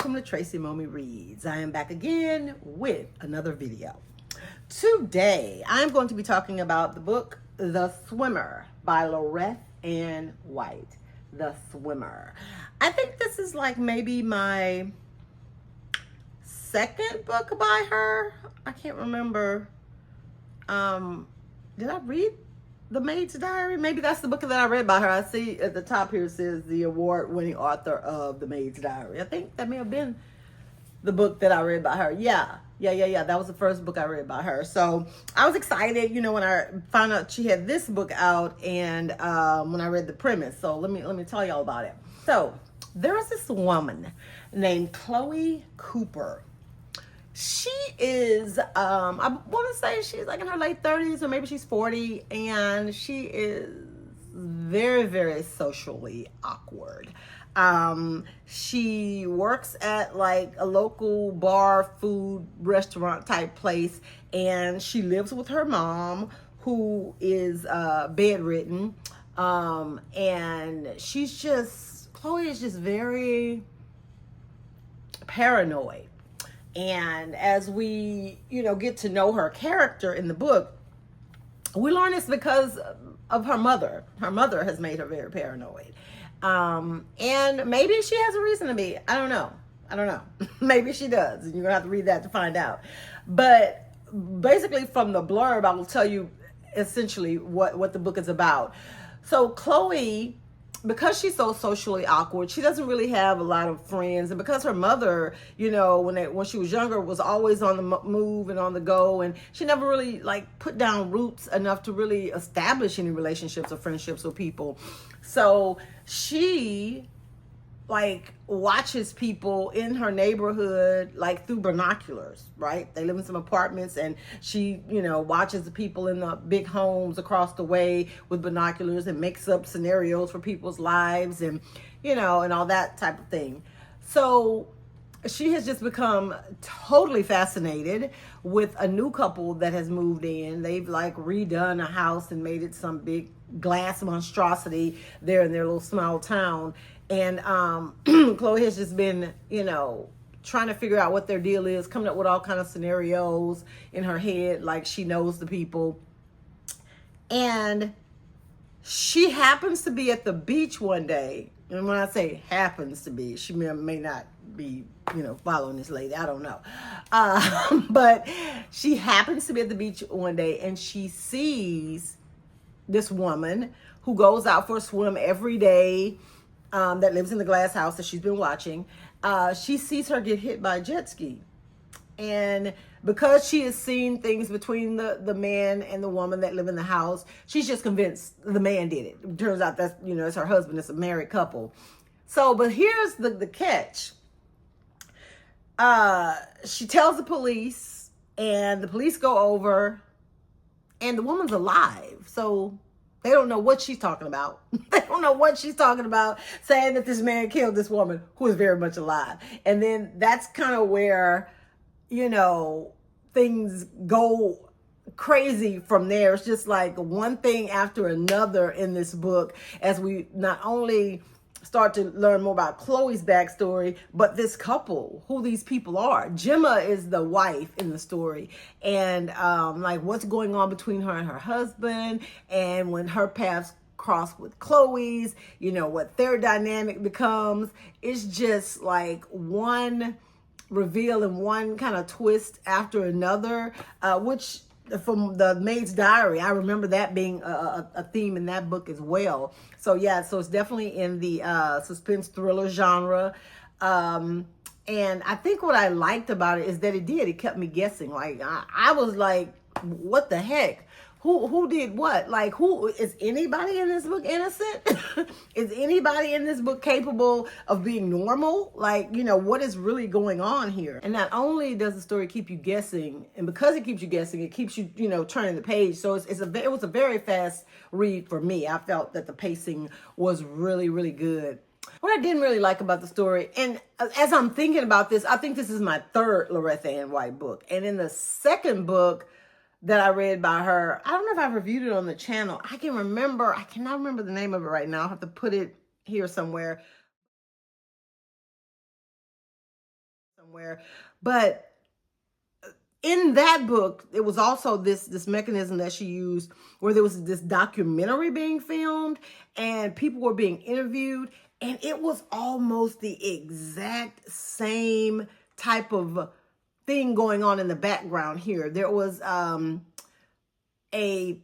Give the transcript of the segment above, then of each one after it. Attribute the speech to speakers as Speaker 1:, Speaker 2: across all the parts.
Speaker 1: welcome to Tracy Mommy Reads. I am back again with another video. Today, I'm going to be talking about the book, The Swimmer by Loreth Anne White. The Swimmer. I think this is like maybe my second book by her. I can't remember. Did I read The Maid's Diary? Maybe that's the book that I read by her. I see at the top here it says the award-winning author of The Maid's Diary. I think that may have been the book that I read by her. Yeah. That was the first book I read by her. So I was excited, you know, when I found out she had this book out and when I read the premise. So let me tell y'all about it. So there is this woman named Chloe Cooper. She is, I want to say she's like in her late 30s or maybe she's 40, and she is very, very socially awkward. She works at like a local bar, food, restaurant type place, and she lives with her mom who is bedridden. And Chloe is just very paranoid. And as we, get to know her character in the book, we learn it's because of her mother. Her mother has made her very paranoid. And maybe she has a reason to be. I don't know. Maybe she does. And you're going to have to read that to find out. But basically from the blurb, I will tell you essentially what the book is about. So Chloe, because she's so socially awkward, she doesn't really have a lot of friends. And because her mother, when she was younger, was always on the move and on the go, and she never really put down roots enough to really establish any relationships or friendships with people. So she watches people in her neighborhood through binoculars, right? They live in some apartments, and she, watches the people in the big homes across the way with binoculars and makes up scenarios for people's lives and, and all that type of thing. So she has just become totally fascinated with a new couple that has moved in. They've redone a house and made it some big glass monstrosity there in their little small town. And Chloe has just been, trying to figure out what their deal is, coming up with all kind of scenarios in her head, like she knows the people. And she happens to be at the beach one day. And when I say happens to be, she may not be, following this lady. I don't know. But she happens to be at the beach one day, and she sees this woman who goes out for a swim every day, that lives in the glass house that she's been watching. She sees her get hit by a jet ski. And because she has seen things between the man and the woman that live in the house, she's just convinced the man did it. It turns out that's, it's her husband. It's a married couple. So, but here's the catch. She tells the police, and the police go over, and the woman's alive. So they don't know what she's talking about. They don't know what she's talking about, saying that this man killed this woman who is very much alive. And then that's kind of where, things go crazy from there. It's just one thing after another in this book as we not only start to learn more about Chloe's backstory, but this couple, who these people are. Gemma is the wife in the story, and what's going on between her and her husband, and when her paths cross with Chloe's, what their dynamic becomes. It's just one reveal and one kind of twist after another, which from The Maid's Diary, I remember that being a theme in that book as well. So yeah, so it's definitely in the suspense thriller genre. And I think what I liked about it is that it kept me guessing. I was like, what the heck? Who did what? Who is anybody in this book innocent? Is anybody in this book capable of being normal? What is really going on here? And not only does the story keep you guessing, and because it keeps you guessing, it keeps you, turning the page. So it was a very fast read for me. I felt that the pacing was really, really good. What I didn't really like about the story, and as I'm thinking about this, I think this is my third Loreth Anne White book. And in the second book that I read by her, I don't know if I reviewed it on the channel. I cannot remember the name of it right now. I'll have to put it here somewhere. somewhere. But in that book, it was also this mechanism that she used where there was this documentary being filmed and people were being interviewed, and it was almost the exact same type of thing going on in the background here. There was it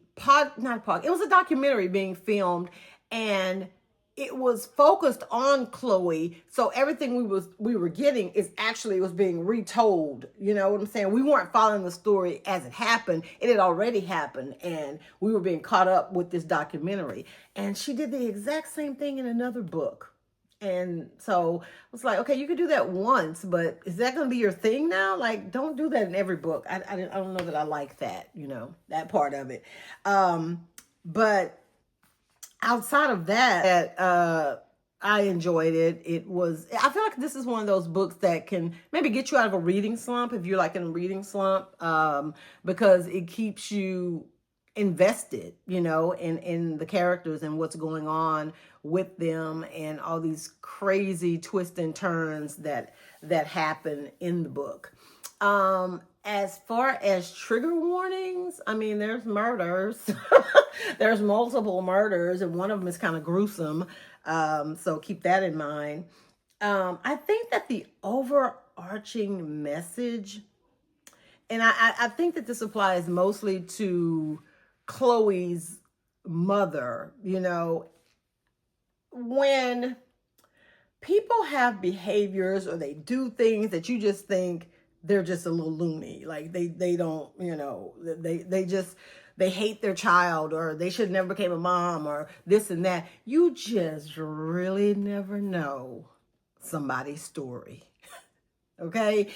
Speaker 1: was a documentary being filmed, and it was focused on Chloe. So everything we were getting was being retold. You know what I'm saying? We weren't following the story as it happened. It had already happened, and we were being caught up with this documentary. And she did the exact same thing in another book. And so I was like, okay, you could do that once, but is that going to be your thing now? Like, don't do that in every book. I don't know that I like that, that part of it. But outside of that, I enjoyed it. I feel like this is one of those books that can maybe get you out of a reading slump if you're like in a reading slump, because it keeps you invested, in the characters and what's going on with them and all these crazy twists and turns that happen in the book. As far as trigger warnings, I mean, there's murders. There's multiple murders, and one of them is kind of gruesome. So keep that in mind. I think that the overarching message, and I think that this applies mostly to Chloe's mother, when people have behaviors or they do things that you just think they're just a little loony, like they don't, they hate their child, or they should never became a mom, or this and that. You just really never know somebody's story. Okay?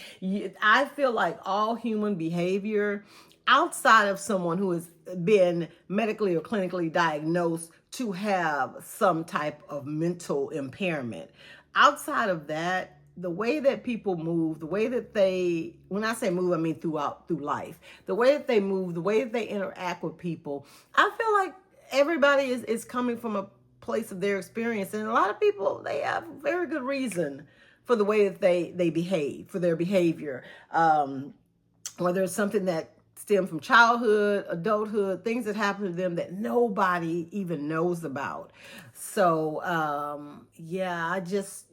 Speaker 1: I feel like all human behavior, outside of someone who has been medically or clinically diagnosed to have some type of mental impairment, outside of that, the way that people move, the way that when I say move, I mean through life, the way that they move, the way that they interact with people, I feel like everybody is coming from a place of their experience. And a lot of people, they have very good reason for the way that they behave, for their behavior. Whether it's something that stem from childhood, adulthood, things that happen to them that nobody even knows about. So, I just,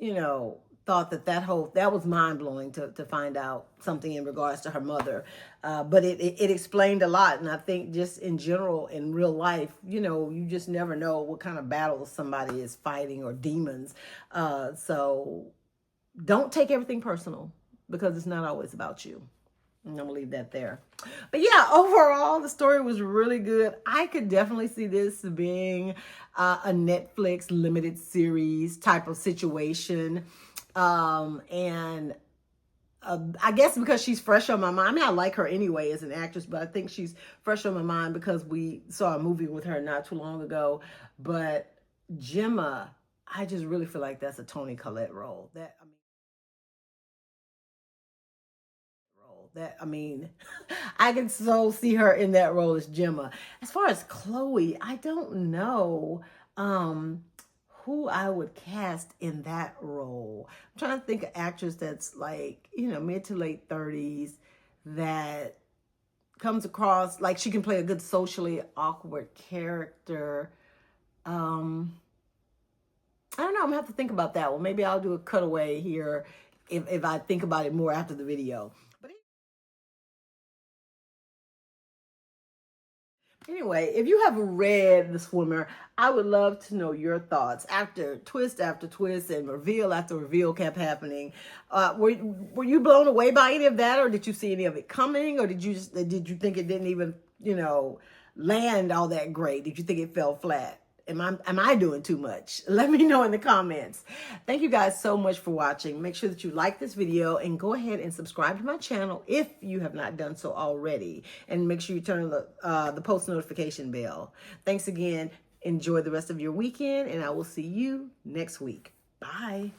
Speaker 1: thought that was mind-blowing to find out something in regards to her mother. But it explained a lot. And I think just in general, in real life, you just never know what kind of battles somebody is fighting, or demons. So don't take everything personal, because it's not always about you. I'm going to leave that there. But yeah, overall, the story was really good. I could definitely see this being a Netflix limited series type of situation. I guess because she's fresh on my mind. I mean, I like her anyway as an actress, but I think she's fresh on my mind because we saw a movie with her not too long ago. But Gemma, I just really feel like that's a Toni Collette role. I can so see her in that role as Gemma. As far as Chloe, I don't know who I would cast in that role. I'm trying to think of actress that's like, mid to late 30s that comes across like she can play a good socially awkward character. I don't know. I'm gonna have to think about that one. Maybe I'll do a cutaway here if I think about it more after the video. Anyway, if you have read The Swimmer, I would love to know your thoughts after twist and reveal after reveal kept happening. Were you blown away by any of that, or did you see any of it coming, or did you think it didn't even land all that great? Did you think it fell flat? Am I doing too much? Let me know in the comments. Thank you guys so much for watching. Make sure that you like this video and go ahead and subscribe to my channel if you have not done so already. And make sure you turn the post notification bell. Thanks again. Enjoy the rest of your weekend, and I will see you next week. Bye.